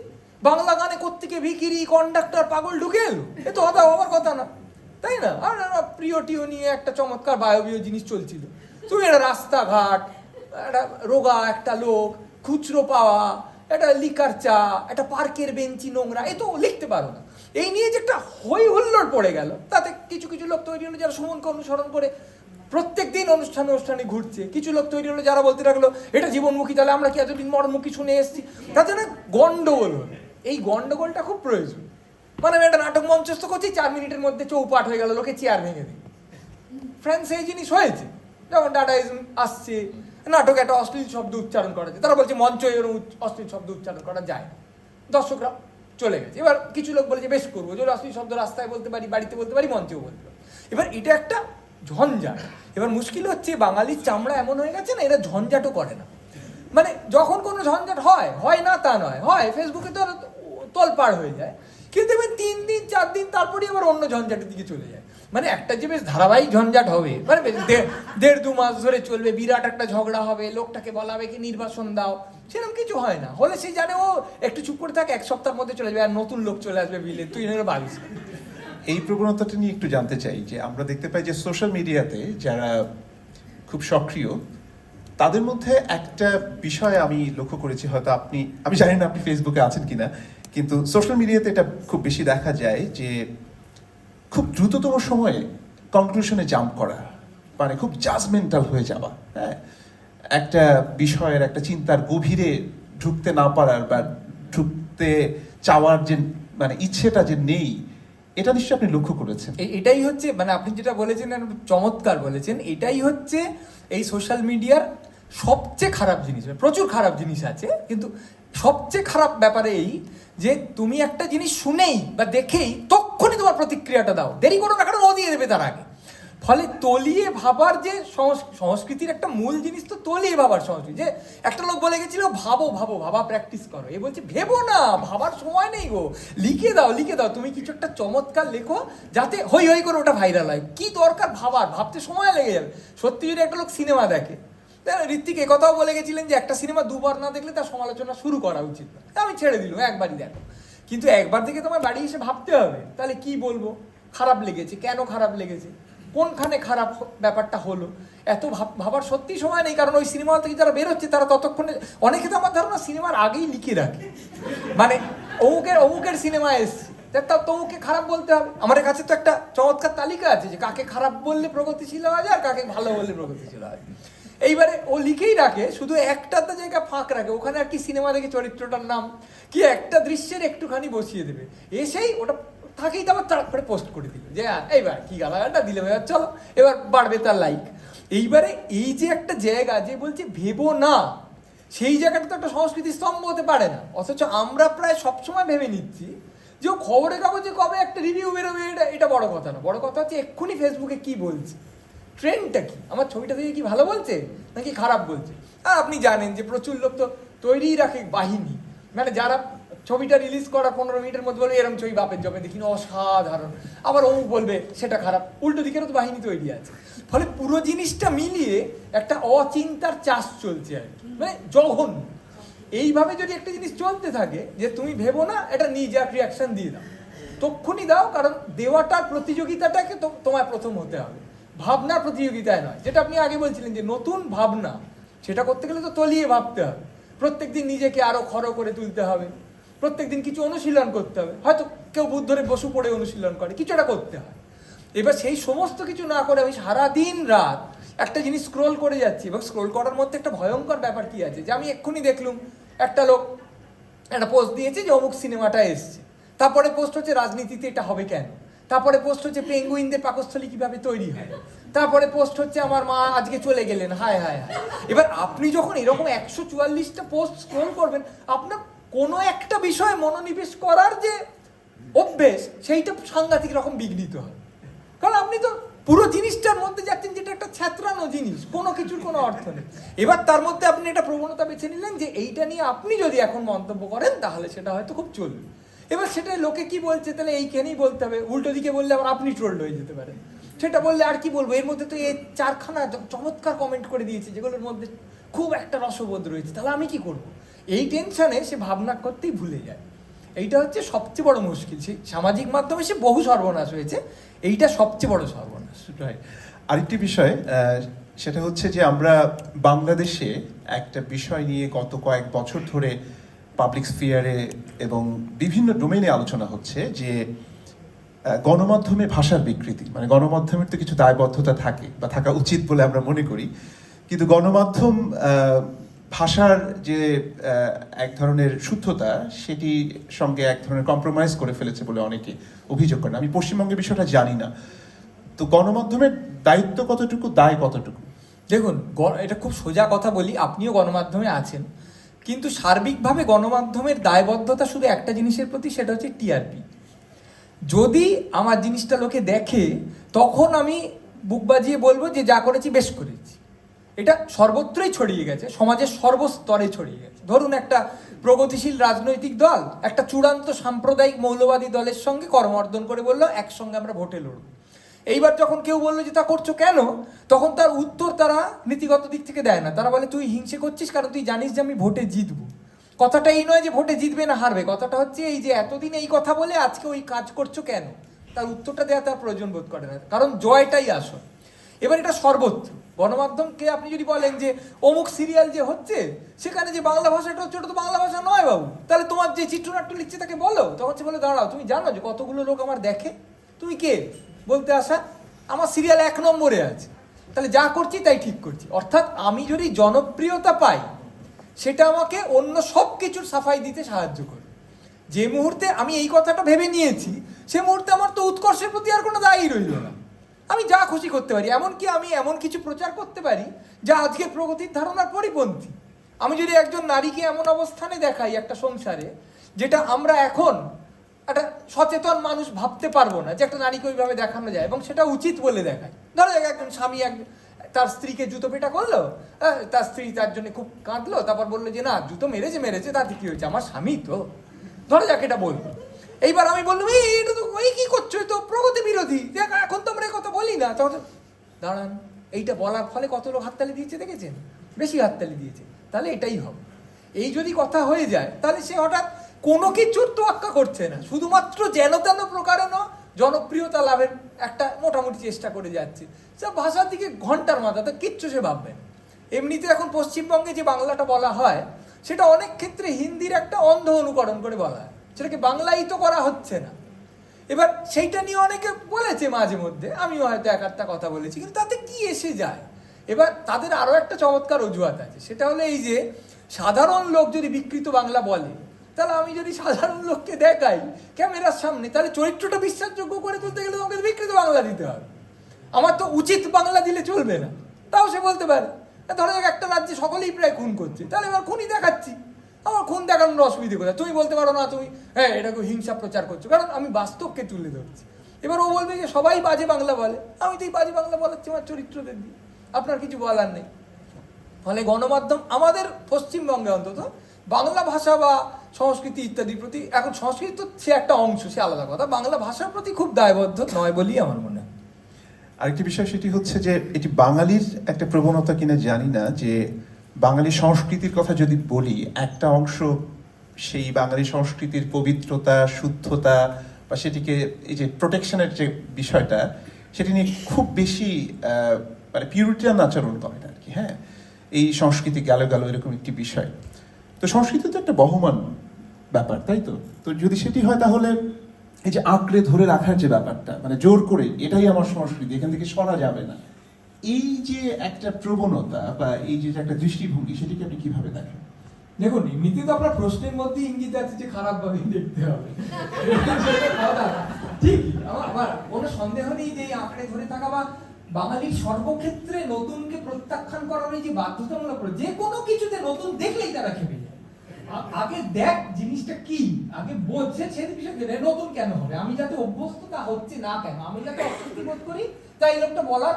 বাংলা গানে কোত্থেকে ভিখিরি কন্ডাক্টর পাগল ঢুকে এলো, এ তো হবার কথা না, তাই না? আর প্রিয় টিও নিয়ে একটা চমৎকার বায়বীয় জিনিস চলছিল, তুমি একটা রাস্তাঘাট, একটা রোগা একটা লোক, খুচরো পাওয়া, একটা লিকার চা, একটা পার্কের বেঞ্চি নোংরা, এ তো লিখতে পারো না। এই নিয়ে যে একটা হই হুল্লোড় পড়ে গেল, তাতে কিছু কিছু লোক তৈরি হলো যারা সুমনকে অনুসরণ করে প্রত্যেক দিন অনুষ্ঠানে ঘুরছে। কিছু লোক তৈরি হলো যারা বলতে লাগলো এটা জীবনমুখী, তাহলে আমরা কি এতদিন মরণমুখী শুনে এসেছি। তাতে না গন্ডগোল হলো। এই গন্ডগোলটা খুব প্রয়োজন। মানে আমি একটা নাটক মঞ্চস্থ করছি, 4 মিনিটের মধ্যে চৌপাট হয়ে গেল, লোকে চেয়ার ভেঙে দিল। ফ্রান্সে এই জিনিস হয়েছে, যখন ডাডাইজম আসছে, নাটক একটা অশ্লীল শব্দ উচ্চারণ করা যায়, তারা বলছে মঞ্চ এরকম অশ্লীল শব্দ উচ্চারণ করা যায় না, দর্শকরা চলে গেছে। এবার কিছু লোক বলেছে বেশ করবো, যদি অশ্লীল শব্দ রাস্তায় বলতে পারি, বাড়িতে বলতে পারি, মঞ্চেও বলতে পারি। এবার এটা একটা ঝঞ্ঝাট। এবার মুশকিল হচ্ছে বাঙালির চামড়া এমন হয়ে গেছে না, এরা ঝঞ্ঝাটও করে না। মানে যখন কোনো ঝঞ্ঝাট হয় না তা নয়, হয় ফেসবুকে তো তোলপাড় হয়ে যায়, কিন্তু এবার 3 দিন 4 দিন তারপরে আবার অন্য ঝঞ্ঝাটের দিকে চলে যায়। মানে একটা যে বেশ ধারাবাহিক ঝঞ্ঝাট হবে, মানে 1.5-2 মাস ধরে চলবে, বিরাট একটা ঝগড়া হবে, লোকটাকে বলা হবে কি নির্বাসন দাও, সেরকম কিছু হয় না। হলে সে জানে ও একটু চুপ করে থাকে, 1 সপ্তাহের মধ্যে চলে যাবে, আর নতুন লোক চলে আসবে বিলে, তুই ভাবিস। এই প্রবণতাটা নিয়ে একটু জানতে চাই যে আমরা দেখতে পাই যে সোশ্যাল মিডিয়াতে যারা খুব সক্রিয়, তাদের মধ্যে একটা বিষয় আমি লক্ষ্য করেছি, হয়তো আমি জানি না আপনি ফেসবুকে আছেন কিনা, কিন্তু সোশ্যাল মিডিয়াতে এটা খুব বেশি দেখা যায় যে খুব দ্রুততম সময়ে কনক্লুশনে জাম্প করা, মানে খুব জাজমেন্টাল হয়ে যাওয়া, হ্যাঁ, একটা বিষয়ের একটা চিন্তার গভীরে ঢুকতে না পারার বা ঢুকতে চাওয়ার যে মানে ইচ্ছেটা যে নেই, এটা নিশ্চয়ই আপনি লক্ষ্য করেছেন। এটাই হচ্ছে, মানে আপনি যেটা বলেছেন চমৎকার বলেছেন, এটাই হচ্ছে এই সোশ্যাল মিডিয়ার সবচেয়ে খারাপ জিনিস। প্রচুর খারাপ জিনিস আছে, কিন্তু সবচেয়ে খারাপ ব্যাপারে এই যে তুমি একটা জিনিস শুনেই বা দেখেই তখনই তোমার প্রতিক্রিয়াটা দাও, দেরি করো না, কারণ ও দিয়ে দেবে তার আগে। ফলে তলিয়ে ভাবার যে সংস্কৃতির একটা মূল জিনিস তো তলিয়ে ভাবার সংস্কৃতি। যে একটা লোক বলে গেছিল ভাবা প্র্যাকটিস করো, এ বলছে ভেবো না, ভাবার সময় নেই গো, লিখে দাও। তুমি কিছু একটা চমৎকার লেখো যাতে হই করে ওটা ভাইরাল হয়। কি দরকার ভাবার, ভাবতে সময় লেগে যাবে। সত্যি যদি একটা লোক সিনেমা দেখে, ঋত্বিক একথাও বলে গেছিলেন যে একটা সিনেমা 2 বার না দেখলে তার সমালোচনা শুরু করা উচিত না। আমি ছেড়ে দিলাম, একবারই দেখো, কিন্তু একবার দেখে তোমার বাড়ি এসে ভাবতে হবে তাহলে কি বলবো, খারাপ লেগেছে, কেন খারাপ লেগেছে, কোনখানে খারাপ ব্যাপারটা হলো, এত ভাবার সত্যি সময় নেই। কারণ ওই সিনেমা থেকে যারা বেরোচ্ছে তারা ততক্ষণে, অনেকে তো আমার ধারণা সিনেমার আগেই লিখে রাখে, মানে অমুকের সিনেমা এসছে, তমুকে খারাপ বলতে হবে। আমাদের কাছে তো একটা চমৎকার তালিকা আছে যে কাকে খারাপ বললে প্রগতিশীল হওয়া যায় আর কাকে ভালো বললে প্রগতিশীল হয়। এইবারে ও লিখেই রাখে, শুধু একটা জায়গা ফাঁক রাখে, ওখানে আর কি সিনেমা দেখে চরিত্রটার নাম কি একটা দৃশ্যের একটুখানি বসিয়ে দেবে, এসেই ওটা থাকেই তো আবার তারপরে পোস্ট করে দিল যে এইবার কি গালাগালটা দিলে, এবার চলো এবার বাড়বে তার লাইক। এইবারে এই যে একটা জায়গা যে বলছে ভেবো না, সেই জায়গাটা তো একটা সংস্কৃতির স্তম্ভ হতে পারে না। অথচ আমরা প্রায় সবসময় ভেবে নিচ্ছি যে ও খবরের কাগজে কবে একটা রিভিউ বেরোবে, এটা বড় কথা না। বড় কথা হচ্ছে এক্ষুনি ফেসবুকে কি বলছে, ট্রেন্ডটা কি, আমার ছবিটা থেকে কি ভালো বলছে নাকি খারাপ বলছে। আর আপনি জানেন যে প্রচুর লোক তো তৈরিই রাখে বাহিনী, মানে যারা ছবিটা রিলিজ করার 15 মিনিটের মধ্যে বলবে এরম ছবি বাপের জবে দেখিনি, অসাধারণ। আবার অমুক বলবে সেটা খারাপ, উল্টো দিকেরও তো বাহিনী তৈরি আছে। ফলে পুরো জিনিসটা মিলিয়ে একটা অচিন্তার চাষ চলছে আর কি, মানে জঘন্য। এইভাবে যদি একটা জিনিস চলতে থাকে যে তুমি ভেবো না, এটা নিজে রিয়াকশন দিয়ে দাও, তক্ষুনি দাও, কারণ দেওয়াটার প্রতিযোগিতাটাকে তোমায় প্রথম হতে হবে, ভাবনার প্রতিযোগিতায় নয়। যেটা আপনি আগে বলছিলেন যে নতুন ভাবনা, সেটা করতে গেলে তো তলিয়ে ভাবতে হবে, প্রত্যেকদিন নিজেকে আরো খড়ো করে তুলতে হবে, প্রত্যেকদিন কিছু অনুশীলন করতে হবে। হয়তো কেউ বুদ্ধরে বসু পড়ে অনুশীলন করে, কিছু একটা করতে হয়। এবার সেই সমস্ত কিছু না করে আমি সারাদিন রাত একটা জিনিস স্ক্রোল করে যাচ্ছি, এবং স্ক্রোল করার মধ্যে একটা ভয়ঙ্কর ব্যাপার কি আছে, যে আমি এক্ষুনি দেখলুম একটা লোক একটা পোস্ট দিয়েছে যে অমুক সিনেমাটা এসছে, তারপরে পোস্ট হচ্ছে রাজনীতিতে এটা হবে কেন, তারপরে পোস্ট হচ্ছে পেঙ্গুইনদের পাকস্থলী কিভাবে তৈরি হয়, তারপরে পোস্ট হচ্ছে আমার মা আজকে চলে গেলেন, হায় হায় হায়। এবার আপনি যখন এরকম 144টা পোস্ট স্ক্রোল করবেন, আপনার কোনো একটা বিষয়ে মনোনিবেশ করার যে অভ্যেস, সেইটা সাংঘাতিক রকম বিঘ্নিত হয়। কারণ আপনি তো পুরো জিনিসটার মধ্যে যাচ্ছেন যেটা একটা ছ্যাঁতরানো জিনিস, কোনো কিছুর কোনো অর্থ নেই। এবার তার মধ্যে আপনি একটা প্রবণতা বেছে নিলেন যে এইটা নিয়ে আপনি যদি এখন মন্তব্য করেন তাহলে সেটা হয়তো খুব চলবে। এবার সেটা লোকে কি বলছে তাহলে এইখানেই বলতে হবে, উল্টো দিকে বললে আবার আপনি ট্রোলড হয়ে যেতে পারেন। সেটা বললে আর কি বলবো, এর মধ্যে তো এই 4খানা চমৎকার কমেন্ট করে দিয়েছে যেগুলোর মধ্যে খুব একটা রসবোধ রয়েছে, তাহলে আমি কি করব? এই টেনশনে সে ভাবনা করতেই ভুলে যায়। এইটা হচ্ছে সবচেয়ে বড় মুশকিল। সে সামাজিক মাধ্যমে সে বহু সর্বনাশ হয়েছে, এইটা সবচেয়ে বড় সর্বনাশ। আরেকটি বিষয়, সেটা হচ্ছে যে আমরা বাংলাদেশে একটা বিষয় নিয়ে গত কয়েক বছর ধরে পাবলিক স্ফিয়ারে এবং বিভিন্ন ডোমেইনে আলোচনা হচ্ছে যে গণমাধ্যমে ভাষার বিকৃতি, মানে গণমাধ্যমের তো কিছু দায়বদ্ধতা থাকে বা থাকা উচিত বলে আমরা মনে করি, কিন্তু গণমাধ্যম ভাষার যে এক ধরনের শুদ্ধতা, সেটি সঙ্গে এক ধরনের কম্প্রোমাইজ করে ফেলেছে বলে অনেকে অভিযোগ করেন। আমি পশ্চিমবঙ্গের বিষয়টা জানি না, তো গণমাধ্যমের দায়িত্ব কতটুকু, দায় কতটুকু? দেখুন, এটা খুব সোজা কথা বলি, আপনিও গণমাধ্যমে আছেন, কিন্তু সার্বিকভাবে গণমাধ্যমের দায়বদ্ধতা শুধু একটা জিনিসের প্রতি, সেটা হচ্ছে টিআরপি। যদি আমার জিনিসটা লোকে দেখে, তখন আমি বুক বাজিয়ে বলবো যে যা করেছি বেশ করেছি। এটা সর্বত্রই ছড়িয়ে গেছে, সমাজের সর্বস্তরে ছড়িয়ে গেছে। ধরুন একটা প্রগতিশীল রাজনৈতিক দল একটা চূড়ান্ত সাম্প্রদায়িক মৌলবাদী দলের সঙ্গে করমর্দন করে বললো একসঙ্গে আমরা ভোটে লড়ব। এইবার যখন কেউ বললো যে তা করছো কেন, তখন তার উত্তর তারা নীতিগত দিক থেকে দেয় না, তারা বলে তুই হিংসে করছিস কারণ তুই জানিস যে আমি ভোটে জিতবো। কথাটা এই নয় যে ভোটে জিতবে না হারবে, কথাটা হচ্ছে এই যে এতদিন এই কথা বলে আজকে ওই কাজ করছো কেন, তার উত্তরটা দেওয়া তার প্রয়োজন বোধ করে না, কারণ জয়টাই আসল। এবার এটা সর্বত্র গণমাধ্যমকে আপনি যদি বলেন যে অমুক সিরিয়াল যে হচ্ছে সেখানে যে বাংলা ভাষাটা হচ্ছে, ওটা তো বাংলা ভাষা নয় বাবু, তাহলে তোমার যে চিত্রনাট্য লিখছে তাকে বলো। তখন সে বলে দাঁড়াও, তুমি জানো যে কতগুলো লোক আমার দেখে, তুমি কে বলতে আসা, আমার সিরিয়াল 1 নম্বরে আছে, তাহলে যা করছি তাই ঠিক করছি। অর্থাৎ আমি যদি জনপ্রিয়তা পাই, সেটা আমাকে অন্য সব কিছুর সাফাই দিতে সাহায্য করে। যে মুহূর্তে আমি এই কথাটা ভেবে নিয়েছি, সে মুহূর্তে আমার তো উৎকর্ষের প্রতি আর কোনো দায়ই রইল না, আমি যা খুশি করতে পারি। এমনকি আমি এমন কিছু প্রচার করতে পারি যা আজকে প্রগতির ধারণার পরিপন্থী। আমি যদি একজন নারীকে এমন অবস্থানে দেখাই একটা সংসারে, যেটা আমরা এখন একটা সচেতন মানুষ ভাবতে পারবো না যে একটা নারীকে ওইভাবে দেখানো যায়, এবং সেটা উচিত বলে দেখায়। ধরো একজন স্বামী তার স্ত্রীকে জুতো পেটা করলো, তার স্ত্রী তার জন্য খুব কাঁদলো, তারপর বললো যে না জুতো মেরেছে তাতে কি হয়েছে, আমার স্বামী তো, ধরো যাকে এটা বলবো। এইবার আমি বললাম এটা তো ওই কি করছো, তো প্রগতি বিরোধী, দেখ এখন তো আমরা এই কথা বলি না। তখন দাঁড়ান, এইটা বলার ফলে কত লোক হাততালি দিয়েছে দেখেছেন, বেশি হাততালি দিয়েছে, তাহলে এটাই হবে। এই যদি কথা হয়ে যায়, তাহলে সে হঠাৎ কোনো কিছুর তোয়াক্কা করছে না, শুধুমাত্র যেন তেন প্রকারেণ জনপ্রিয়তা লাভের একটা মোটামুটি চেষ্টা করে যাচ্ছে। সে ভাষার দিকে ঘন্টার মাথা, তো কিচ্ছু সে ভাববে না। এমনিতে এখন পশ্চিমবঙ্গে যে বাংলাটা বলা হয়, সেটা অনেক ক্ষেত্রে হিন্দির একটা অন্ধ অনুকরণ করে বলা হয়, সেটাকে বাংলায়িত করা হচ্ছে না। এবার সেইটা নিয়ে অনেকে বলেছে মাঝে মধ্যে, আমিও হয়তো একটা কথা বলেছি, কিন্তু তাতে কি এসে যায়। এবার তাদের আরও একটা চমৎকার অজুহাত আছে, সেটা হলো এই যে সাধারণ লোক যদি বিকৃত বাংলা বলে, তাহলে আমি যদি সাধারণ লোককে দেখাই ক্যামেরার সামনে, তাহলে চরিত্রটা বিশ্বাসযোগ্য করে তুলতে গেলে তোমাকে বিকৃত বাংলা দিতে হবে, আমার তো উচিত বাংলা দিলে চলবে না। তাও সে বলতে পারে, ধরো একটা রাজ্যে সকলেই প্রায় খুন করছে, তাহলে এবার খুনই দেখাচ্ছি, আমার খুন দেখানোর অসুবিধে কোথায়। তুমি বলতে পারো না তুমি হ্যাঁ এটাকে হিংসা প্রচার করছো, কারণ আমি বাস্তবকে তুলে ধরছি। এবার ও বলবে যে সবাই বাজে বাংলা বলে, আমি তো এই বাজে বাংলা বলাচ্ছি আমার চরিত্রদের দিয়ে, আপনার কিছু বলার নেই। ফলে গণমাধ্যম আমাদের পশ্চিমবঙ্গে অন্তত বাংলা ভাষা বা সংস্কৃতি ইত্যাদির প্রতি, এখন সংস্কৃতি তো সে একটা অংশ, সে আলাদা কথা, বাংলা ভাষার প্রতি খুব দায়বদ্ধ নয় বলেই আমার মনে হয়। আরেকটি বিষয় সেটি হচ্ছে যে এটি বাঙালির একটা প্রবণতা কিনা জানি না, যে বাঙালি সংস্কৃতির কথা যদি বলি, একটা অংশ সেই বাঙালি সংস্কৃতির পবিত্রতা, শুদ্ধতা বা সেটিকে এই যে প্রোটেকশনের যে বিষয়টা, সেটি নিয়ে খুব বেশি মানে পিউরিটিয়ান আচরণ করেন আর কি। হ্যাঁ, এই সংস্কৃতি গেল গেল এরকম একটি বিষয়। তো সংস্কৃতি তো একটা বহমান ব্যাপার, তাই তো? তো যদি সেটি হয় তাহলে এই যে আঁকড়ে ধরে রাখার যে ব্যাপারটা, মানে জোর করে এটাই আমার সংস্কৃতি, এখান থেকে সরা যাবে না, এই যে একটা প্রবণতা বা এই যে একটা দৃষ্টিভঙ্গি, সেটিকে আপনি কিভাবে দেখেন? দেখুন, এমনিতে তো আপনার প্রশ্নের মধ্যে ইঙ্গিত আছে যে খারাপ ভাবে দেখতে হবে। ঠিক, আমার কোনো সন্দেহ নেই যে আঁকড়ে ধরে থাকা বা বাঙালির সর্বক্ষেত্রে নতুনকে প্রত্যাখ্যান করার এই যে বাধ্যতামূলক করে, যে কোনো কিছুতে নতুন দেখলেই তারা খেপে যায়। আগে দেখ জিনিসটা কি, আগে বোঝে সে বিষয় গেলে নতুন কেন হবে, আমি যাতে অভ্যস্ত তা হচ্ছে না কেন, আমি যাতে অস্বস্তি বোধ করি তাই লোকটা বলার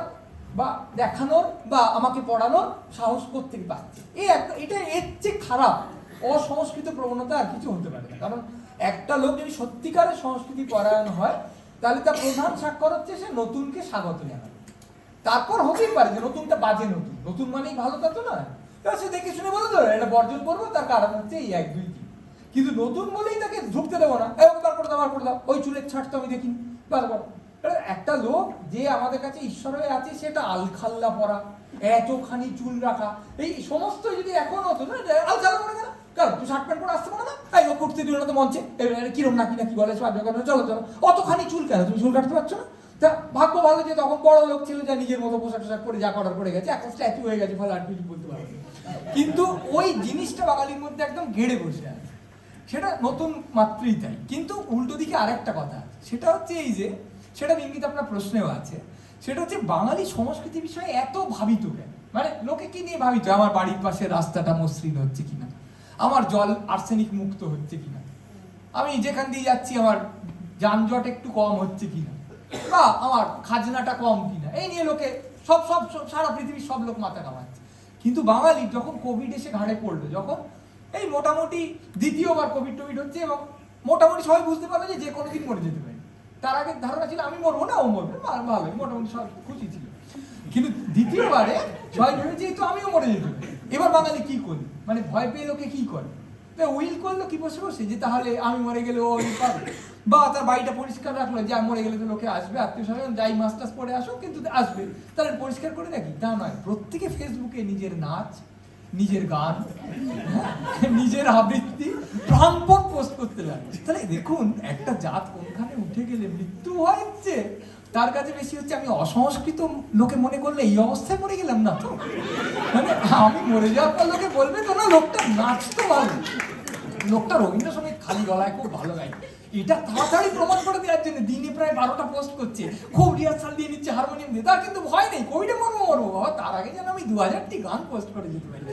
বা দেখানোর বা আমাকে পড়ানোর সাহস থেকে পাচ্ছে। এটা এর চেয়ে খারাপ অসংস্কৃত প্রবণতা আর কিছু হতে পারে না। কারণ একটা লোক যদি সত্যিকারের সংস্কৃতি পরায়ণ হয়, তাহলে তার প্রধান স্বাক্ষর হচ্ছে সে নতুনকে স্বাগত জানাবে। তারপর হতেই পারে যে নতুনটা বাজে, নতুন মানেই ভালো তা তো নয়, সে দেখে শুনে বলে তো এটা বর্জন করবো, তার কারণ হচ্ছে এই 1 2 3। কিন্তু নতুন বলেই তাকে ঢুকতে দেবো না, এবং বার করে দাও ওই চুলের ছাড় তো আমি দেখিনি, বারবার। একটা লোক যে আমাদের কাছে ঈশ্বর হয়ে আছে, সেটা আলখাল্লা পরা, এতখানি চুল রাখা, এই সমস্ত যদি এখন হতো না, আলখাল্লা পরে কেন, কারণ তুই শার্ট প্যান্ট পরে আসতে পারো না, এই ও করতে দিল না তো মঞ্চে, কিরম নাকি বলে চলো অতখানি চুল কেন, তুমি চুল কাটতে পারছো না? তা ভাগ্য ভালো যে তখন বড় লোক ছিল, যা নিজের মতো পোশাক টোশাক করে যা করার করে গেছে, এখন স্ট্যাচু হয়ে গেছে, ফলে আর কিছু বলতে পারবে। কিন্তু ওই জিনিসটা বাঙালির মধ্যে একদম গেড়ে বসে আছে, সেটা নতুন মাত্রই তাই। কিন্তু উল্টো দিকে আরেকটা কথা আছে, সেটা হচ্ছে এই যে, সেটা ইঙ্গিত আপনার প্রশ্নেও আছে, সেটা হচ্ছে বাঙালি সংস্কৃতি বিষয়ে এত ভাবিত কেন, মানে লোকে কি নিয়ে ভাবিত, আমার বাড়ির পাশে রাস্তাটা মসৃণ হচ্ছে কিনা, আমার জল আর্সেনিক মুক্ত হচ্ছে কিনা, আমি যেখান দিয়ে যাচ্ছি আমার যানজট একটু কম হচ্ছে কিনা, বা আমার খাজনাটা কম কিনা, এই নিয়ে লোকে সব সারা পৃথিবীর সব লোক মাথা কামাচ্ছে। কিন্তু বাঙালি যখন কোভিড এসে ঘাড়ে পড়লো, যখন এই মোটামুটি দ্বিতীয়বার কোভিড হচ্ছে, এবং মোটামুটি সবাই বুঝতে পারলো যে কোনো দিন মরে যেতে পারে, তার আগে ধারণা ছিল আমি মরবো না, ও মরবে, ভালোই মোটামুটি সব খুশি ছিল। কিন্তু দ্বিতীয়বারে সবাই ভেবেছে তো আমিও মরে যেতে পারি। এবার বাঙালি কি করবে, মানে ভয় পেয়ে লোকে কি করে, উইল করলো কি বসে বসে যে তাহলে আমি মরে গেলে ও পাবে, বা তার বাড়িটা পরিষ্কার রাখলো, যে মরে গেলে তো লোকে আসবে, আত্মীয় স্বজন যাই মাস্টার্স পরে আসো, কিন্তু আসবে, তাহলে পরিষ্কার করে রাখি, তা নয়, প্রত্যেকে ফেসবুকে নিজের নাচ, নিজের গান, নিজের আবৃত্তি প্রাণপণ পোস্ট করতে লাগে। তাহলে দেখুন, একটা জাত কোনখানে উঠে গেলে মৃত্যু হচ্ছে, তার কাছে বেশি হচ্ছে আমি অসংস্কৃত লোকে মনে করলে এই অবস্থায় মরে গেলাম না তো, মানে আমি মরে যাওয়ার পর লোকে বলবে তো না লোকটা নাচতো ভালো, লোকটা রবীন্দ্রসঙ্গীত খালি গলায় খুব ভালো গায়, এটা তাড়াতাড়ি প্রমাণ করে দেওয়ার জন্য দিনে প্রায় 12টা পোস্ট করছে, খুব রিহার্সাল দিয়ে নিচ্ছে হারমোনিয়াম দিয়ে, তার কিন্তু ভয় নেই কোভিডে মরবো বাবা, তার আগে যেন আমি 2000টি গান পোস্ট করে যেতে পারি,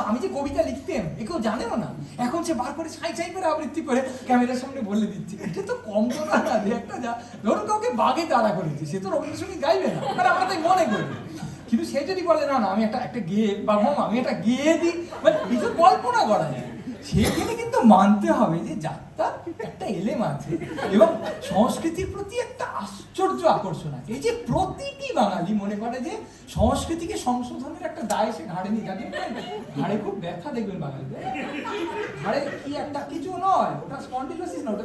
আমি যে কবিতা লিখতেন এ কেউ জানেও না, এখন সে বার করে ছাই করে আবৃত্তি করে ক্যামেরার সামনে বলে দিচ্ছে, এটা তো কম কথা না, যে একটা যা ধরুন কাউকে বাগে দাঁড়া করেছে, সে তো রবীন্দ্রসঙ্গীত গাইবে না, মানে আমরা তাই মনে করি, কিন্তু সে যদি বলে না আমি একটা গেয়ে বা আমি একটা গেয়ে দিই, মানে কিছু কল্পনা করা যায়, সেখানে কিন্তু মানতে হবে যে যাত্রার একটা এলেম আছে এবং সংস্কৃতির প্রতি একটা আশ্চর্য আকর্ষণ আছে। এই যে প্রতিটি বাঙালি মনে করে যে সংস্কৃতিকে সংশোধনের একটা দায় সে ঘাড়ে নিয়ে যাবে, ঘাড়ে খুব ব্যথা দেখবেন বাঙালিদের, ঘাড়ে কি একটা কিছু নয়, ওটা স্পন্ডিলোসিস না, ওটা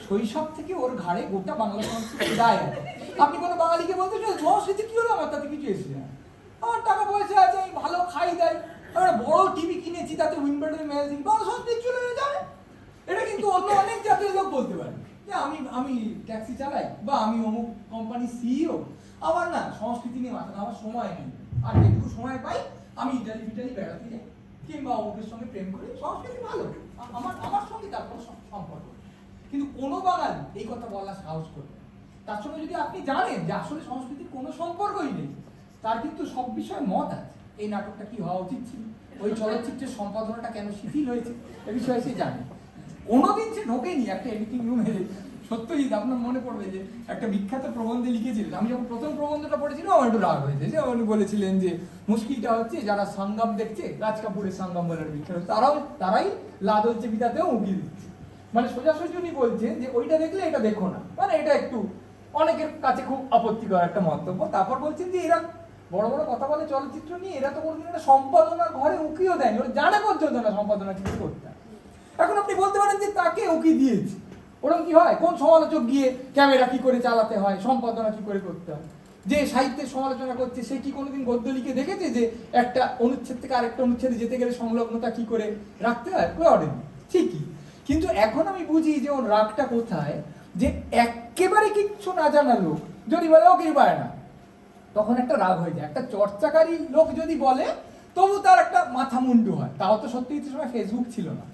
শৈশব থেকে ওর ঘাড়ে গোটা বাংলা সংস্কৃতি দায় আছে। আপনি কোনো বাঙালিকে বলতে চান সংস্কৃতি কি হলো, আমার তাতে কিছু এসে যায়, আমার টাকা পয়সা আছে, আমি ভালো খাই দাই, আমরা বড় টিভি কিনেছি, তাতে উইম্বলডন ম্যাগাজিন, বাংলা সংস্কৃতি চলে যাবে, এটা কিন্তু অন্য অনেক জাতীয় লোক বলতে পারে যে আমি ট্যাক্সি চালাই, বা আমি অমুক কোম্পানির সিইও, আমার না সংস্কৃতি নিয়ে মাথা, আমার সময় নেই, আর যেটুকু সময় পাই আমি ইটালি বেড়াতে যাই, কিংবা অমুকের সঙ্গে প্রেম করি, সংস্কৃতি ভালো, আমার সঙ্গে তার কোনো সম্পর্ক। কিন্তু কোনো বাঙালি এই কথা বলার সাহস করবে, তার সঙ্গে যদি আপনি জানেন যে আসলে সংস্কৃতির কোনো সম্পর্কই নেই, তার কিন্তু সব বিষয়ে মত আছে, এই নাটকটা কি হওয়া উচিত ছিল, ওই চলচ্চিত্রের সম্পাদনাটা কেন শিথিল হয়েছে, এ বিষয়ে সে জানে, কোনোদিন সে ঢোকেনি একটা এডিটিং রুমে সত্যজিৎ আপনার মনে পড়বে যে একটা বিখ্যাত প্রবন্ধে লিখেছিলেন, আমি যখন প্রথম প্রবন্ধটা পড়েছিলাম আমার একটু রাগ হয়েছে, যে উনি বলেছিলেন যে মুশকিলটা হচ্ছে যারা সংগ্রাম দেখছে, রাজ কাপুরের সংগ্রাম বলার বিখ্যাত, তারাই লাদল চেপিতাতেও উঁকি দিচ্ছে। মানে সোজাসুজি উনি বলছেন যে ওইটা দেখলে এটা দেখো না, মানে এটা একটু অনেকের কাছে খুব আপত্তিকর একটা মন্তব্য। তারপর বলছেন যে এরা বড় বড় কথা বলে চলচ্চিত্র নিয়ে, এরা তো কোনোদিন একটা সম্পাদনার ঘরে উঁকিও দেয়নি, ওরা জানে পর্যন্ত না সম্পাদনা কি করতে হয়। এখন আপনি বলতে পারেন যে তাকে উঁকি দিয়েছে, ওরকম কি হয়? কোন সমালোচক গিয়ে ক্যামেরা কি করে চালাতে হয়, সম্পাদনা কি করে করতে হয়? যে সাহিত্যের সমালোচনা করছে সে কি কোনোদিন গদ্য লিখে দেখেছে যে একটা অনুচ্ছেদ থেকে আরেকটা অনুচ্ছেদে যেতে গেলে সংলগ্নতা কি করে রাখতে হয়? করেনি, ঠিকই। কিন্তু এখন আমি বুঝি যে ওর রাগটা কোথায়, যে একেবারে কিচ্ছু না জানা লোক যদি বলে ও কিছু পারে না, তখন একটা রাগ হয়ে যায়। একটা চর্চাকারী লোক যদি বলে তবু তার একটা মাথা মুন্ডু হয়। তাও তো সত্যি সময় ফেসবুক ছিল না,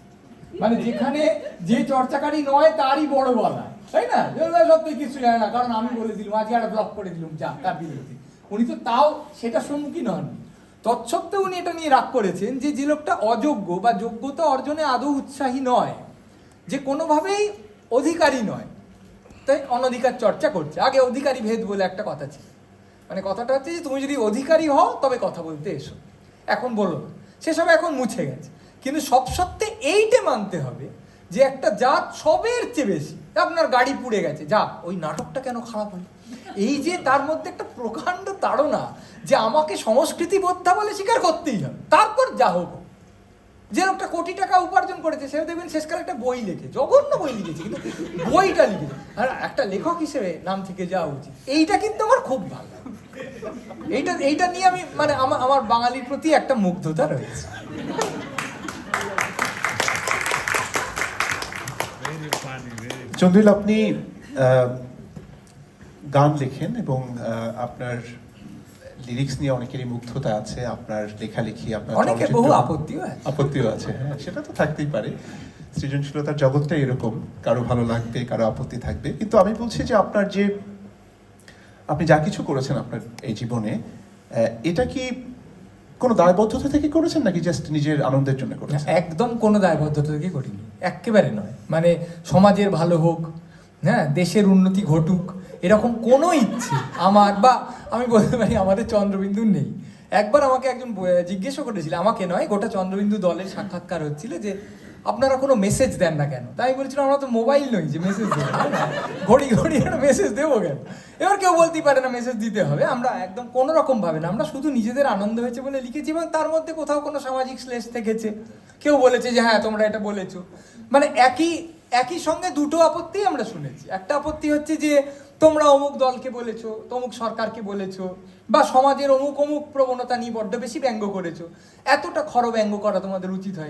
মানে যেখানে যে চর্চাকারী নয় তারই বড় বলা, তাই না? সত্যি কিছু জানে না, কারণ আমি বলে দিলাম, আজকে একটা ব্লক করে দিলাম, যা তার বিরুদ্ধে। উনি তো তাও সেটা সম্মুখীন হন। তৎসত্ত্বেও উনি এটা নিয়ে রাগ করেছেন যে যে লোকটা অযোগ্য বা যোগ্যতা অর্জনে আদৌ উৎসাহী নয়, যে কোনোভাবেই অধিকারী নয়, তাই অনধিকার চর্চা করছে। আগে অধিকারী ভেদ বলে একটা কথা ছিল, মানে কথাটা হচ্ছে যে তুমি যদি অধিকারী হও তবে কথা বলতে এসো, এখন বলো না, সেসব এখন মুছে গেছে। কিন্তু সব সত্ত্বে এইটা মানতে হবে যে একটা জাত সবের চেয়ে বেশি, আপনার গাড়ি পুড়ে গেছে, যা ওই নাটকটা কেন খারাপ হলো, এই যে তার মধ্যে একটা প্রকাণ্ড তাড়না যে আমাকে সংস্কৃতি বোদ্ধা বলে স্বীকার করতেই হবে, তারপর যা হোক। যে লোকটা কোটি টাকা উপার্জন করেছে সেও দেখবেন শেষকালে একটা বই লিখে, জঘন্য বই লিখেছে, কিন্তু বইটা লিখেছে, আর একটা লেখক হিসেবে নাম থেকে যাওয়া উচিত। এইটা কিন্তু আমার খুব ভালো লাগে। এইটা নিয়ে আমি মানে আমার বাঙালির প্রতি একটা মুগ্ধতা রয়েছে। চন্দ্রিল, আপনি গান লেখেন এবং আপনার লিরিক্স নিয়ে অনেকেরই মুগ্ধতা আছে, আপনার লেখালেখি, আপনার অনেকের বহু আপত্তিও আছে। হ্যাঁ, সেটা তো থাকতেই পারে, সৃজনশীলতার জগৎটাই এরকম, কারো ভালো লাগবে, কারো আপত্তি থাকবে। কিন্তু আমি বলছি যে আপনি যা কিছু করেছেন আপনার এই জীবনে, এটা কি কোনো দায়বদ্ধতা থেকে করেছেন নাকি জাস্ট নিজের আনন্দের জন্য করেছেন? একদম কোনো দায়বদ্ধতা থেকে করিনি, একেবারে নয়। মানে সমাজের ভালো হোক, হ্যাঁ, দেশের উন্নতি ঘটুক, এরকম কোনো ইচ্ছে আমার, বা আমি বলতে পারি আমাদের চন্দ্রবিন্দুর নেই। একবার আমাকে একজন জিজ্ঞেসও করেছিল, আমাকে নয়, গোটা চন্দ্রবিন্দু দলের সাক্ষাৎকার হচ্ছিল, যে আপনারা কোনো মেসেজ দেন না কেন? তাই বলেছিলাম আমরা তো মোবাইল নই যে মেসেজ দেবো, ঘড়ি একটা মেসেজ দেবো কেন? এবার কেউ বলতেই পারে না মেসেজ দিতে হবে। আমরা একদম কোনো রকম ভাবে না, আমরা শুধু নিজেদের আনন্দ হয়েছে বলে লিখেছি, এবং তার মধ্যে কোথাও কোনো সামাজিক শ্লেষ থেকেছে, কেউ বলেছে যে হ্যাঁ তোমরা এটা বলেছো, মানে একই সঙ্গে দুটো আপত্তি আমরা শুনেছি। একটা আপত্তি হচ্ছে যে তোমরা অমুক দলকে বলেছো, তমুক সরকারকে বলেছো, বা সমাজের অমুক প্রবণতা নিয়ে বড্ড বেশি ব্যঙ্গ করেছো, এতটা খর ব্যঙ্গ করা তোমাদের উচিত হয়।